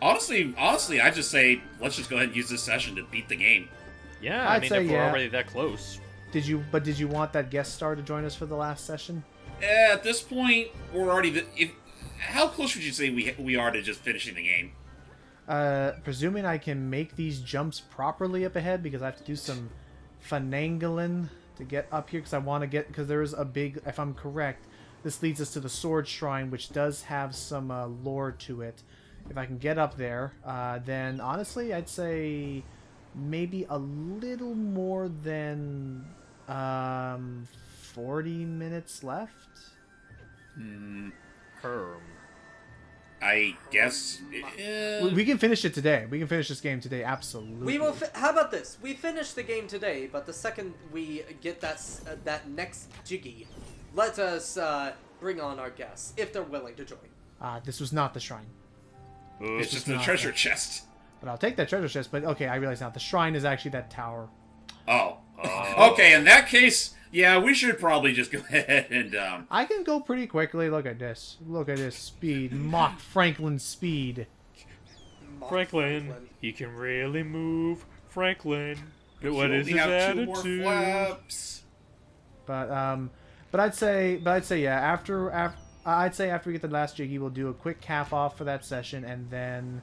Honestly, I just say let's just go ahead and use this session to beat the game. Yeah, I'd I mean, say if we're yeah. already that close. Did you want that guest star to join us for the last session? At this point, we're already. How close would you say we are to just finishing the game? Presuming I can make these jumps properly up ahead, because I have to do some finagling to get up here, because there is a big, if I'm correct, this leads us to the sword shrine, which does have some lore to it. If I can get up there, then honestly, I'd say maybe a little more than 40 minutes left. I guess. We can finish it today. We can finish this game today, absolutely. We will. How about this? We finish the game today, but the second we get that next jiggy, let us bring on our guests if they're willing to join. This was not the shrine. It's just the treasure chest. But I'll take that treasure chest. But okay, I realize now the shrine is actually that tower. Oh. Okay, in that case, yeah, we should probably just go ahead and I can go pretty quickly. Look at this. Look at this speed. Mock Franklin speed. Franklin, he can really move. Franklin, but what you is only his have 2 more attitude? flaps. But I'd say yeah. I'd say after we get the last jiggy, we'll do a quick cap off for that session, and then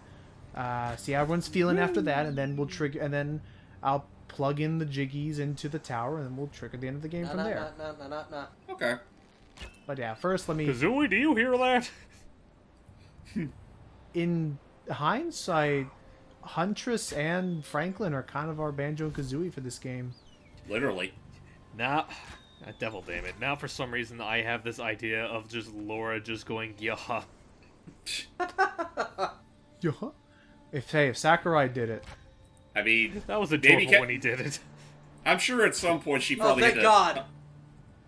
see how everyone's feeling after that, and then we'll trigger, and then I'll plug in the jiggies into the tower, and then we'll trigger the end of the game from there. Okay. But yeah, first let me. Kazooie, do you hear that? In hindsight, Huntress and Franklin are kind of our Banjo-Kazooie for this game. Literally. Now, devil damn it. Now for some reason I have this idea of just Laura just going, yaha. Yeah. If Sakurai did it. I mean, That was adorable when he did it. I'm sure at some point she Oh, probably thank had God!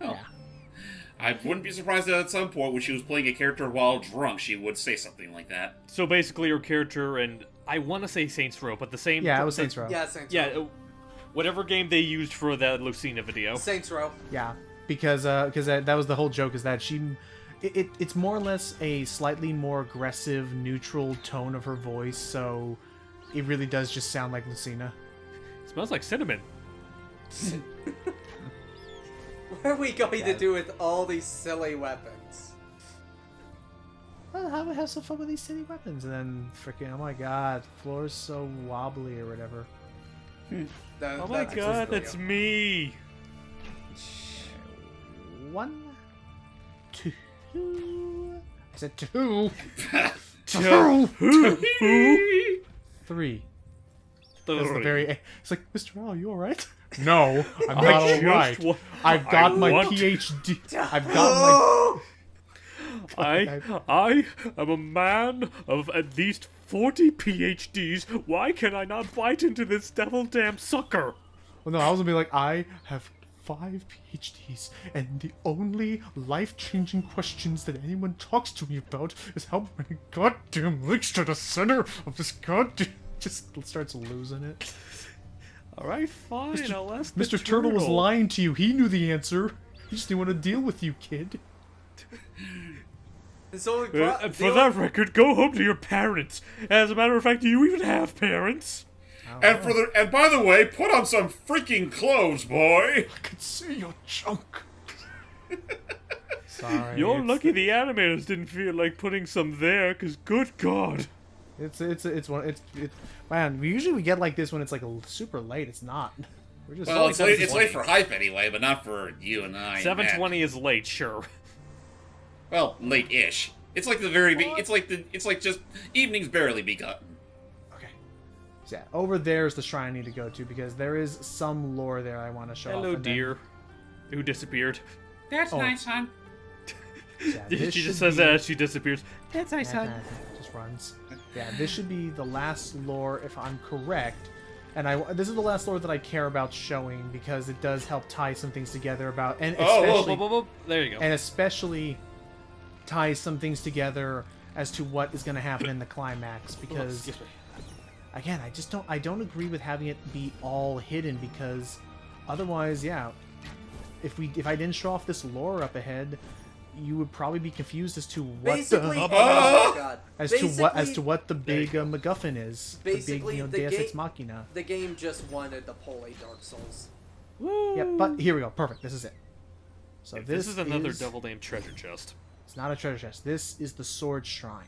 Oh. Yeah. I wouldn't be surprised that at some point when she was playing a character while drunk, she would say something like that. So basically your character, and I want to say Saints Row, but the same... Yeah, it was Saints Row. Yeah, Saints Yeah, Row. whatever game they used for that Lucina video. Saints Row. Yeah, because that was the whole joke, is that it's more or less a slightly more aggressive, neutral tone of her voice, so it really does just sound like Lucina. Smells like cinnamon. What are we going to do with all these silly weapons? Well, have some fun with these silly weapons, and then freaking, oh my god, the floor is so wobbly or whatever. Oh my god, that's me! 1, 2. I said 2. 3. That's the very. It's like, Mr. Al, you alright? No, I'm not alright. I've got my PhD. I've got my. I am a man of at least 40 PhDs. Why can I not bite into this devil damn sucker? Well, no, I was gonna be like, I have 5 PhDs, and the only life-changing questions that anyone talks to me about is how many goddamn links to the center of this goddamn. Just starts losing it. Alright, fine, I'll ask Mr. Turtle was lying to you. He knew the answer. He just didn't want to deal with you, kid. So for that record, go home to your parents. As a matter of fact, do you even have parents? And by the way, put on some freaking clothes, boy. I could see your junk. Sorry. You're lucky the animators didn't feel like putting some there, cause good god. It's man. We get like this when it's like super late. It's not. We're just Well, it's late for hype anyway, but not for you and I. 7:20 is late, sure. Well, late-ish. It's like it's like just evening's barely begun. Okay. So yeah, over there is the shrine I need to go to, because there is some lore there I want to show off. Hello, dear. Who disappeared? That's nice, hon. Yeah, She just says that as she disappears. That's nice, hon. Just runs. Yeah, this should be the last lore, if I'm correct. And this is the last lore that I care about showing, because it does help tie some things together about, and especially, there you go. And especially ties some things together as to what is going to happen in the climax. Because again, I don't agree with having it be all hidden, because otherwise, yeah, if I didn't show off this lore up ahead, you would probably be confused as to what Basically, the, oh my god. as Basically, to what the big MacGuffin is. Basically, the big, the Deus Ex game- Machina. The game just wanted to pull a Dark Souls. Yeah, but here we go. Perfect. This is it. So This is another double named treasure chest. It's not a treasure chest. This is the sword shrine.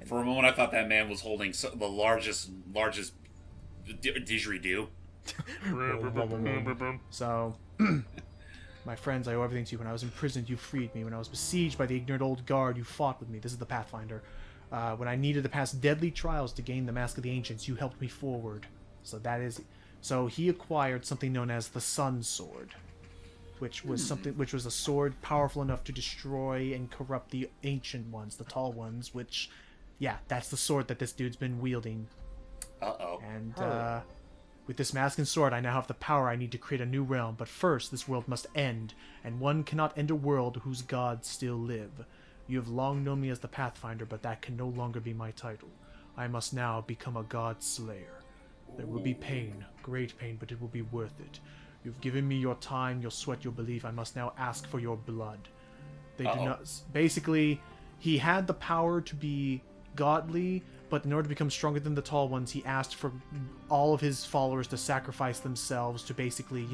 For a moment, I thought that man was holding the largest didgeridoo. So, my friends, I owe everything to you. When I was imprisoned, you freed me. When I was besieged by the ignorant old guard, you fought with me. This is the Pathfinder. When I needed to pass deadly trials to gain the Mask of the Ancients, you helped me forward. So he acquired something known as the Sun Sword, which was a sword powerful enough to destroy and corrupt the ancient ones, the tall ones. Which, yeah, that's the sword that this dude's been wielding. And with this mask and sword, I now have the power I need to create a new realm. But first, this world must end, and one cannot end a world whose gods still live. You have long known me as the Pathfinder, but that can no longer be my title. I must now become a god slayer. There will be pain, great pain, but it will be worth it. You've given me your time, your sweat, your belief. I must now ask for your blood. They do not. Basically, he had the power to be godly, but in order to become stronger than the tall ones, he asked for all of his followers to sacrifice themselves to basically,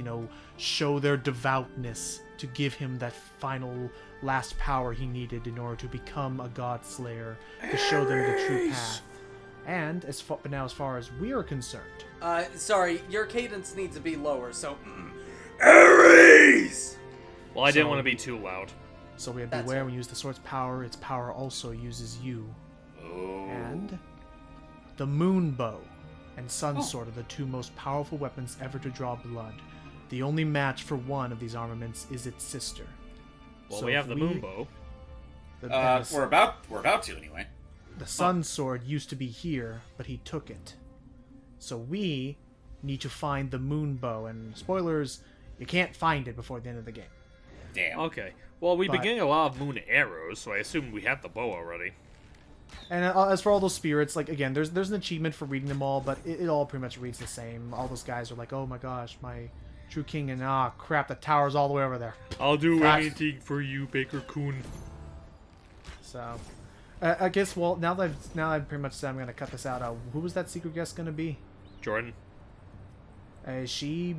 show their devoutness, to give him that final last power he needed in order to become a god slayer, to show them the true path. And but now, as far as we are concerned, Sorry, your cadence needs to be lower, so... Ares! Well, I didn't want to be too loud. So we have That's beware right. when you use the sword's power. Its power also uses you. And the moon bow and sun sword are the two most powerful weapons ever to draw blood. The only match for one of these armaments is its sister. Well, So we have if the moon bow. We're about to anyway. The sun sword used to be here, but he took it. So we need to find the moon bow, and spoilers, you can't find it before the end of the game. Damn. Okay. Well, we've been But- getting a lot of moon arrows, so I assume we have the bow already. And as for all those spirits, like, again, there's an achievement for reading them all, but it all pretty much reads the same. All those guys are like, oh my gosh, my true king, and crap, the tower's all the way over there. I'll do Gosh. anything for you, Baker Coon. So, I guess, well, now that I've pretty much said I'm going to cut this out, who was that secret guest going to be? Jordan. Is she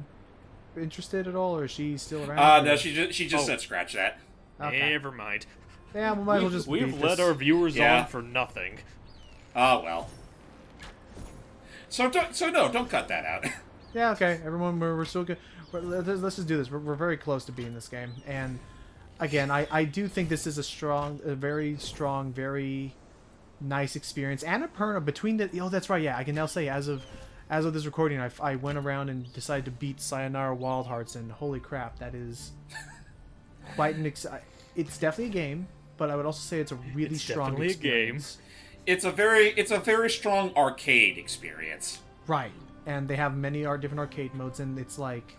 interested at all, or is she still around? No, she just Oh. said scratch that. Okay. Never mind. Yeah, we might as well just We've beat led this. our viewers Yeah. on for nothing. Oh well. So don't cut that out. Yeah, okay, everyone, we're still good. Let's just do this. We're very close to beating this game, and again, I do think this is a very strong, very nice experience. Annapurna, between the... Oh, that's right, yeah, I can now say, as of this recording, I went around and decided to beat Sayonara Wild Hearts, and holy crap, that is quite an... It's definitely a game, but I would also say it's a really It's strong definitely a game. experience. It's a very strong arcade experience. Right, and they have many different arcade modes, and it's like...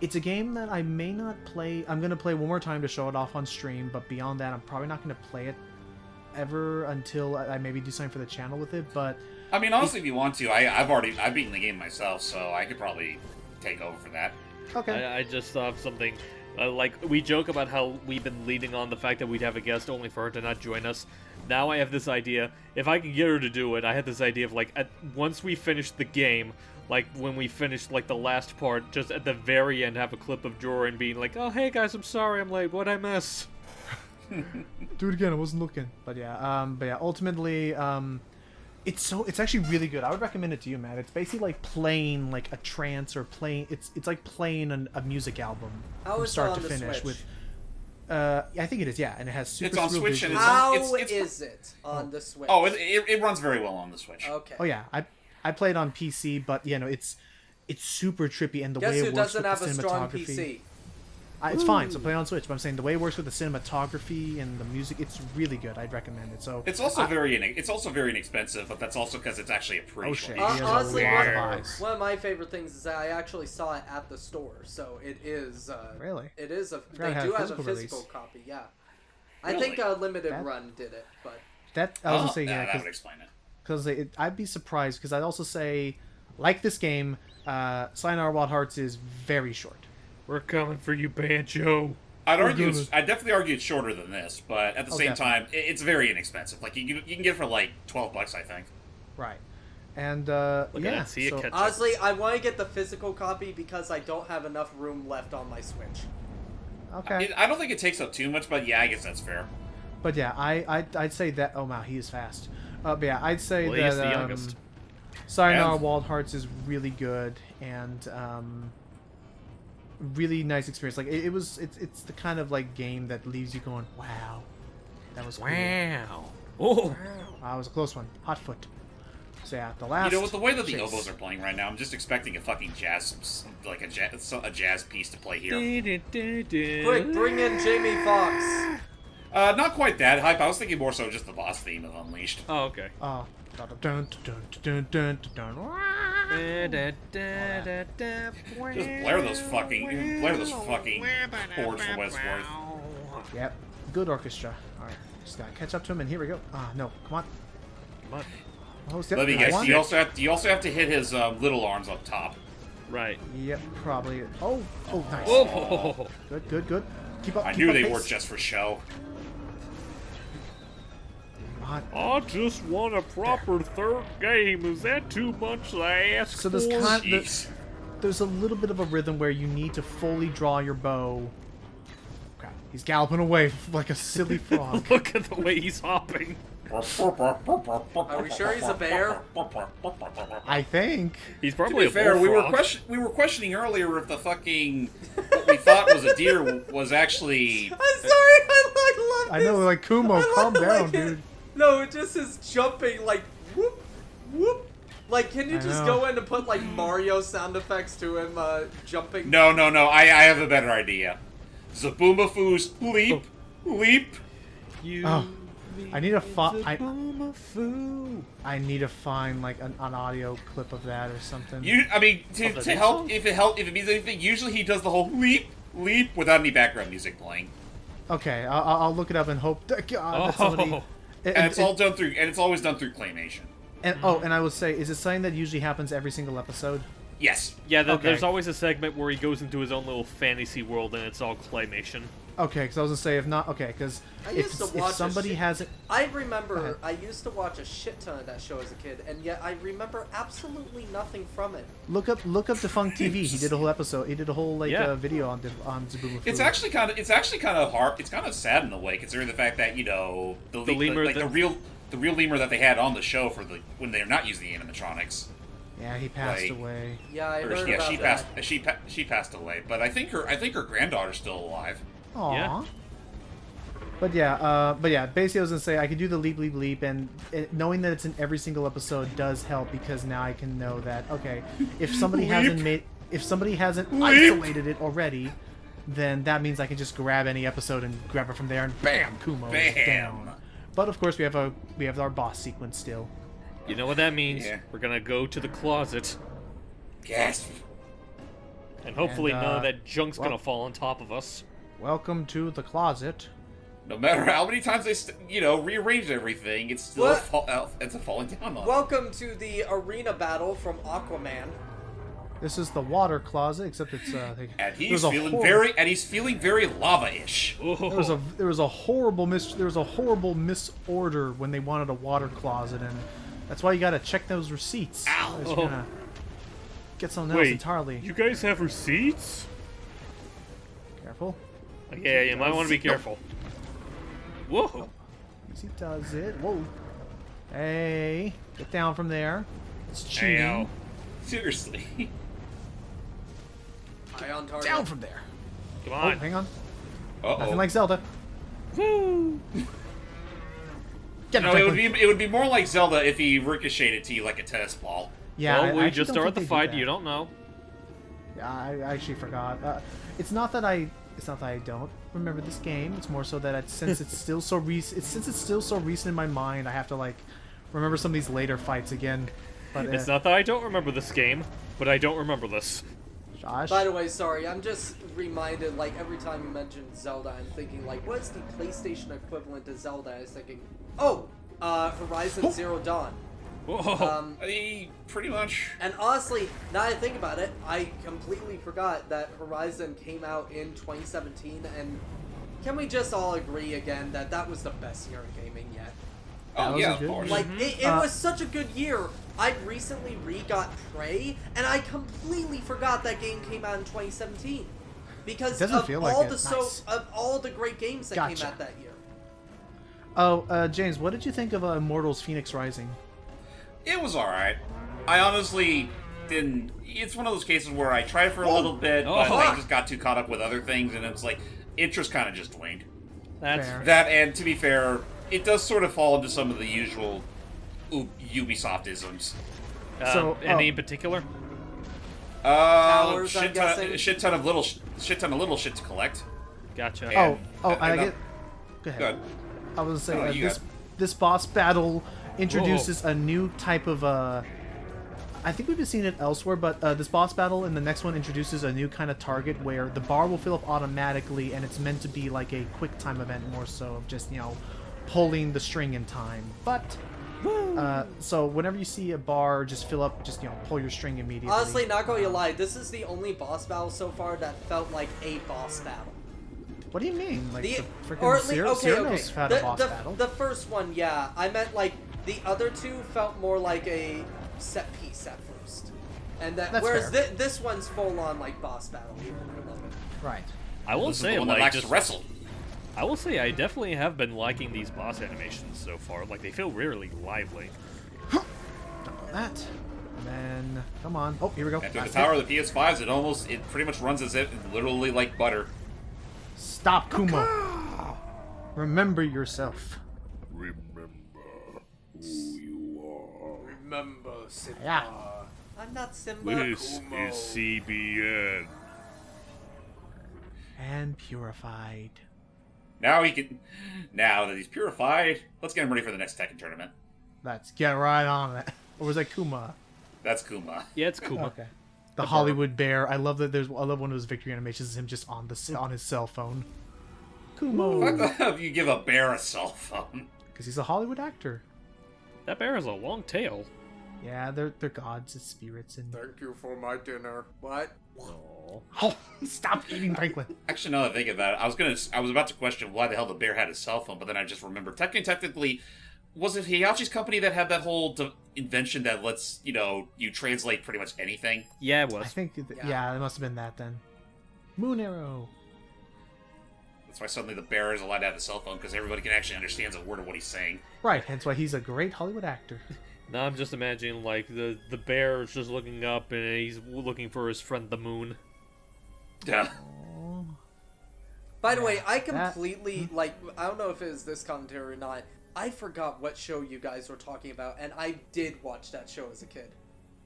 It's a game that I may not play... I'm going to play one more time to show it off on stream, but beyond that, I'm probably not going to play it ever until I maybe do something for the channel with it, but... I mean, honestly, if you want to, I've beaten the game myself, so I could probably take over for that. Okay. I just thought of something. Like, we joke about how we've been leading on the fact that we'd have a guest only for her to not join us. Now I have this idea. If I can get her to do it, I had this idea of, like, once we finish the game, like, when we finish, like, the last part, just at the very end have a clip of Jordan being like, oh, hey, guys, I'm sorry, I'm late. What'd I miss? Do it again, I wasn't looking. But yeah, ultimately, it's actually really good. I would recommend it to you, Matt. It's basically like playing like a trance or playing... It's like playing a music album How from is it start on to the finish Switch? with... I think it is, yeah, and it has super It's on surreal Switch and visuals. it's How it's- is it on the Switch? Oh, it runs very well on the Switch. Okay. Oh yeah, I played on PC, but it's super trippy, and the Guess way who it works doesn't with have the a strong cinematography. PC? It's fine, so play it on Switch. But I'm saying the way it works with the cinematography and the music, it's really good. I'd recommend it. So It's also very inexpensive, but that's also because it's actually a pretty Oh, short shit. game. He has a Honestly, lot of one, eyes. one of my favorite things is that I actually saw it at the store, so it is. Really? It is a. forgot They it had do a have a physical physical release. copy. Yeah. I Really? think Limited That- Run did it, but that I was gonna say yeah, yeah, that would explain it. because I'd be surprised because I'd also say like this game, Sayonara Wild Hearts is very short. We're coming for you, Banjo. I'd definitely argue it's shorter than this, but at the same time, it's very inexpensive. Like you can get it for like $12, I think. Right. And Look at yeah, that, see it so, catch- Honestly, I want to get the physical copy because I don't have enough room left on my Switch. okay. I don't think it takes up too much, but yeah, I guess that's fair. But yeah, I'd say that. Oh wow, he is fast. But yeah, I'd say Well, he that is the youngest. Sayonara And- Wild Hearts is really good and really nice experience. Like it's the kind of like game that leaves you going, wow, that was cool. Wow. Oh. Wow, it was a close one. Hot foot. So yeah, the last. You know, with the way that the chase. oboes are playing right now, I'm just expecting a fucking jazz, like a jazz piece to play here. Quick, bring in Jamie Foxx. Not quite that hype. I was thinking more so just the boss theme of Unleashed. Oh, okay. Oh. Dun, dun, dun, dun, dun, dun, dun. Just blare those fucking chords for what it's worth. Yep. Good orchestra. Alright. Just gotta catch up to him and here we go. Ah, no. Come on. Come on. Oh, step. Let me guess. One. You also have to hit his little arms up top. Right. Yep, probably. Oh, nice. Whoa. Good. Keep up. I keep knew up they pace. were just for show. Come on. I just want a proper third game. Is that too much to ask So there's for? Jeez. there's a little bit of a rhythm where you need to fully draw your bow. Crap, he's galloping away like a silly frog. Look at the way he's hopping. Are we sure he's a bear? I think. He's To probably be a fair, bullfrog. we were questioning earlier if the fucking what we thought was a deer was actually. I'm sorry, I love I know, this. like Kumo, I calm love, down, like, dude. No, it just is jumping like whoop, whoop. Like, can you I just know. go in and put like Mario sound effects to him jumping? No. I have a better idea. Zaboomafoos leap, leap. You Oh, I need to find. Zaboomafu. I need to find like an audio clip of that or something. I mean, Of to the theme help song? if it means anything. Usually he does the whole leap without any background music playing, Okay, I'll look it up and hope that, God, that somebody. Oh. and it's all done through, and it's always done through claymation. And and I would say, is it something that usually happens every single episode? Yes. Yeah, Okay. there's always a segment where he goes into his own little fantasy world and it's all claymation. Okay, because I was gonna say if not, okay, because I used to if watch somebody hasn't, I Go remember ahead. I used to watch a shit ton of that show as a kid, and yet I remember absolutely nothing from it. look up Defunct TV. He did a whole episode. He did a whole like Yeah. video on Zaboomafoo. It's actually kind of hard. It's kind of sad in a way, considering the fact that the lemur like that- the real lemur that they had on the show for when they're not using the animatronics. Yeah, he passed like- away. Yeah, I Or, heard yeah, about she that. passed. She passed away, but I think her granddaughter's still alive. Aww. Yeah. But yeah, basically I was gonna say I could do the leap, and knowing that it's in every single episode does help because now I can know that okay, if somebody Leap. hasn't Leap. isolated it already, then that means I can just grab any episode and grab it from there and bam, Kumo is Bam. down. But of course we have our boss sequence still. You know what that means? Yeah. We're gonna go to the closet, Gasp. and hopefully And, none of that junk's well- gonna fall on top of us. Welcome to the closet. No matter how many times they rearrange everything, it's still What? it's a falling down on. Welcome to the arena battle from Aquaman. This is the water closet, except it's and he's there's a feeling hor- very lava-ish. there was a horrible misorder when they wanted a water closet, and that's why you gotta check those receipts. Ow. Otherwise you're gonna get something else entirely. you guys have receipts? Careful. Yeah, you might want to be careful. Whoa! Easy does it. Whoa. Hey, get down from there. It's cheating. Ow. Seriously. Eye on target. Down from there. Come Oh, on. hang on. Uh-oh. Nothing like Zelda. Woo! Get No, it, it would Franklin. be more like Zelda if he ricocheted to you like a tennis ball. Yeah, well, I we actually just don't started think the they did fight. that. You don't know. Yeah, I actually forgot. It's not that I don't remember this game. It's more so that since it's still so recent in my mind, I have to like remember some of these later fights again. But It's not that I don't remember this game, but I don't remember this. Josh. By the way, sorry, I'm just reminded, like, every time you mention Zelda, I'm thinking, like, what is the PlayStation equivalent to Zelda? I was thinking, Horizon Zero Dawn. Whoa. Pretty much. And honestly, now that I think about it, I completely forgot that Horizon came out in 2017, and can we just all agree again that that was the best year in gaming yet? Oh, was yeah, a of good course. Like, it was such a good year. I recently re-got Prey, and I completely forgot that game came out in 2017. Because Doesn't of feel like all it. the Nice. of all the great games that came Gotcha. out that year. Oh, James, what did you think of Immortals Phoenix Rising? It was alright. I honestly didn't... It's one of those cases where I tried for a little bit, but I just got too caught up with other things, and it's like, interest kind of just waned. That's Fair. That, and to be fair, it does sort of fall into some of the usual Ubisoft-isms. Any in particular? Towers, I'm guessing? Shit ton of little shit to collect. Gotcha. And- I and get... Go ahead. Good. I was No, saying you this boss battle introduces a new type of I think we've been seeing it elsewhere, but this boss battle and the next one introduces a new kind of target where the bar will fill up automatically, and it's meant to be like a quick time event more so of just pulling the string in time. But so whenever you see a bar just fill up, just pull your string immediately. Honestly, not going to lie, this is the only boss battle so far that felt like a boss battle. What do you mean? Like The, the or freaking at least, Cyrano's had a boss battle. The first one, yeah. I meant like the other two felt more like a set piece at first, and That's whereas fair. this one's full on like boss battle. Even I love it. Right. I will This is say, the one that like, likes just to wrestle. I will say, I definitely have been liking these boss animations so far. Like, they feel really lively. Don't know that. And then come on. Oh, here we go. After the Last power hit. of the PS5s, it pretty much runs as if literally like butter. Stop, Kumo. Remember yourself. Remember who you are. Remember Simba. Yeah. I'm not Simba. Kumo. CBN. And purified. Now that he's purified, let's get him ready for the next Tekken tournament. Let's get right on it. Or was that Kuma? That's Kuma. Yeah, it's cool. Okay. The Hollywood Bear. I love that. I love one of those victory animations. Is him just on his cell phone. Kumo. What the hell if you give a bear a cell phone? Because he's a Hollywood actor. That bear has a long tail. Yeah, they're gods, it's spirits, and Thank you for my dinner. What? oh, stop eating Franklin. Actually, now that I think about it, I was about to question why the hell the bear had his cell phone, but then I just remembered. Technically, was it Heihachi's company that had that whole invention that lets you translate pretty much anything? Yeah, it I was. think yeah, it must have been that then. Moon arrow. That's why suddenly the bear is allowed to have a cell phone because everybody can actually understand a word of what he's saying. Right, hence why he's a great Hollywood actor. Now I'm just imagining, like, the bear is just looking up and he's looking for his friend the moon. Yeah. Oh. By the way, I that- completely I don't know if it was this commentary or not. I forgot what show you guys were talking about, and I did watch that show as a kid.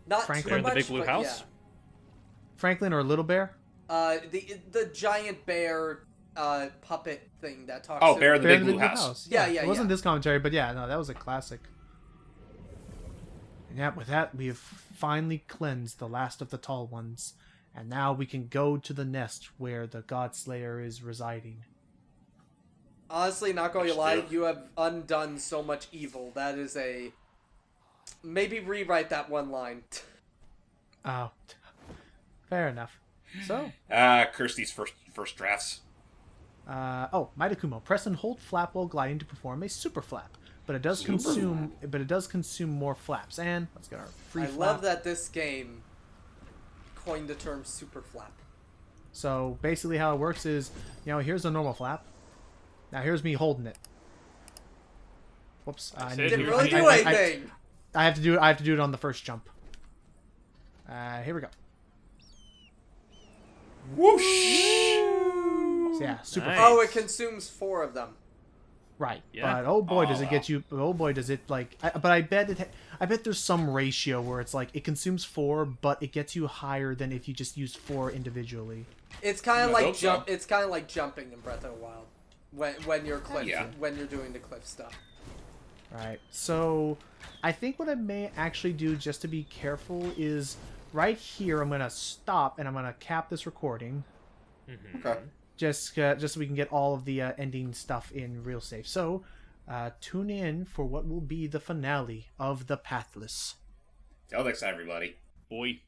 Not Franklin? too Bear in the much, Big Blue but House? Franklin or Little Bear? yeah. The giant bear puppet thing that talks. Oh, to Bear in the Bear Big in the Blue Big House. Yeah, It wasn't yeah. this commentary, but yeah, no, that was a classic. And yeah, with that, we have finally cleansed the last of the tall ones, and now we can go to the nest where the God Slayer is residing. Honestly, not going to Which lie, do. you have undone so much evil. That is a. Maybe rewrite that one line. Oh, fair enough. So, Kirsty's first drafts. Mighty Kumo, press and hold flap while gliding to perform a super flap, but it does consume more flaps. And let's get our free I flap. love that this game coined the term super flap. So basically, how it works is, here's a normal flap. Now here's me holding it. Whoops! I need to Didn't do- really do I- anything. I have to do it on the first jump. Here we go. Whoosh! So yeah, super Nice. flap. Oh, it consumes 4 of them. Right. Yeah. But oh boy, does it wow. get you? Oh boy, does it like? But I bet there's some ratio where it's like it consumes 4, but it gets you higher than if you just use 4 individually. It's kind of I like hope so. It's kind of like jumping in Breath of the Wild, when you're cliff Yeah. when you're doing the cliff stuff. Right. So I think what I may actually do, just to be careful, is right here. I'm gonna stop and I'm gonna cap this recording. Okay. Just so we can get all of the ending stuff in real safe. So, Tune in for what will be the finale of the Pathless. Till next time, everybody. Boy.